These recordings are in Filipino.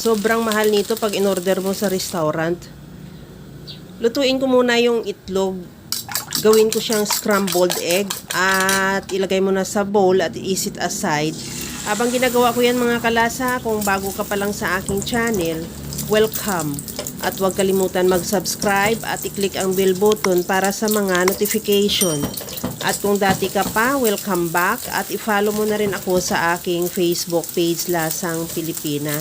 Sobrang mahal nito pag in-order mo sa restaurant. Lutuin ko muna yung itlog. Gawin ko siyang scrambled egg at ilagay mo na sa bowl at i-set aside. Habang ginagawa ko yan mga kalasa, kung bago ka pa lang sa aking channel, welcome. At huwag kalimutan mag-subscribe at i-click ang bell button para sa mga notification. At kung dati ka pa, welcome back at i-follow mo na rin ako sa aking Facebook page Lasang Pilipina.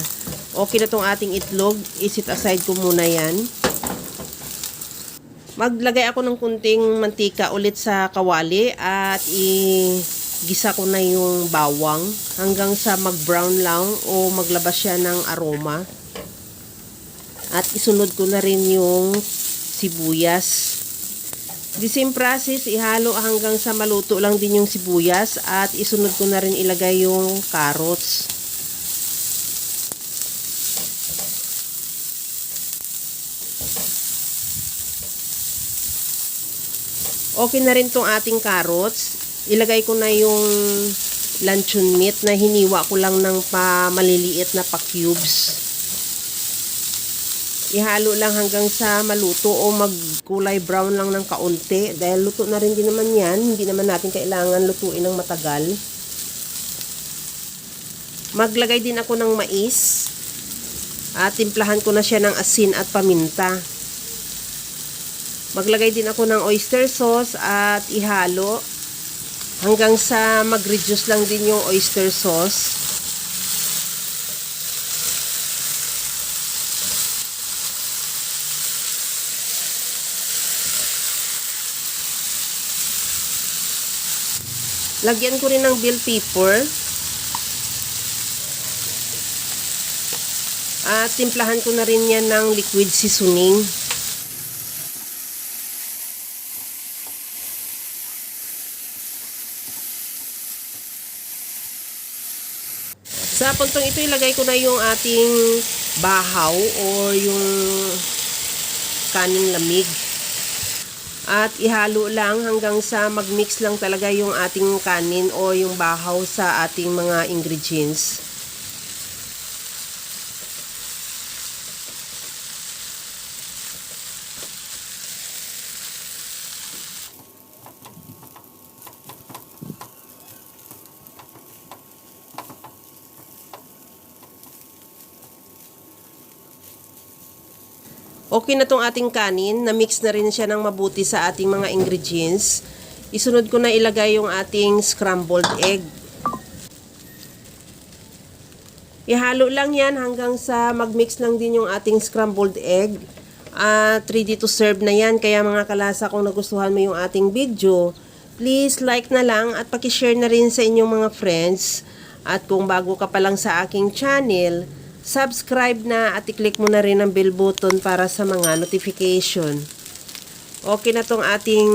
Okay na tong ating itlog, i-set aside ko muna yan. Maglagay ako ng kunting mantika ulit sa kawali at gisa ko na yung bawang hanggang sa mag-brown lang o maglabas siya ng aroma. At isunod ko na rin yung sibuyas. The same process, ihalo hanggang sa maluto lang din yung sibuyas at isunod ko na rin ilagay yung carrots. Okay na rin tong ating carrots. Ilagay ko na yung luncheon meat na hiniwa ko lang ng maliliit na pa-cubes. Ihalo lang hanggang sa maluto o magkulay brown lang ng kaunti. Dahil luto na rin din naman yan. Hindi naman natin kailangan lutuin ng matagal. Maglagay din ako ng mais. At timplahan ko na siya ng asin at paminta. Maglagay din ako ng oyster sauce at ihalo hanggang sa mag-reduce lang din yung oyster sauce. Lagyan ko rin ng bell pepper. At timplahan ko na rin yan ng liquid seasoning. Sa puntong ito, ilagay ko na yung ating bahaw o yung kaning lamig. At ihalo lang hanggang sa mag-mix lang talaga yung ating kanin o yung bahaw sa ating mga ingredients. Okay na tong ating kanin, na-mix na rin siya ng mabuti sa ating mga ingredients. Isunod ko na ilagay yung ating scrambled egg. Ihalo lang yan hanggang sa mag-mix lang din yung ating scrambled egg. At ready to serve na yan. Kaya mga kalasa, kung nagustuhan mo yung ating video, please like na lang at pakishare na rin sa inyong mga friends. At kung bago ka pa lang sa aking channel, subscribe na at i-click mo na rin ang bell button para sa mga notification. Okay na tong ating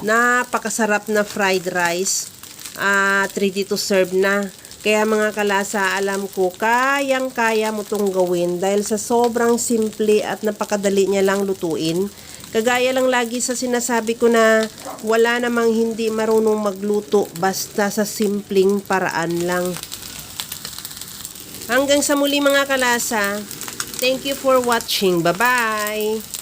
napakasarap na fried rice at ready to serve na. Kaya mga kalasa, alam ko kayang-kaya mo tong gawin dahil sa sobrang simple at napakadali niya lang lutuin. Kagaya lang lagi sa sinasabi ko na wala namang hindi marunong magluto basta sa simpleng paraan lang. Hanggang sa muli mga kalasa. Thank you for watching. Bye-bye!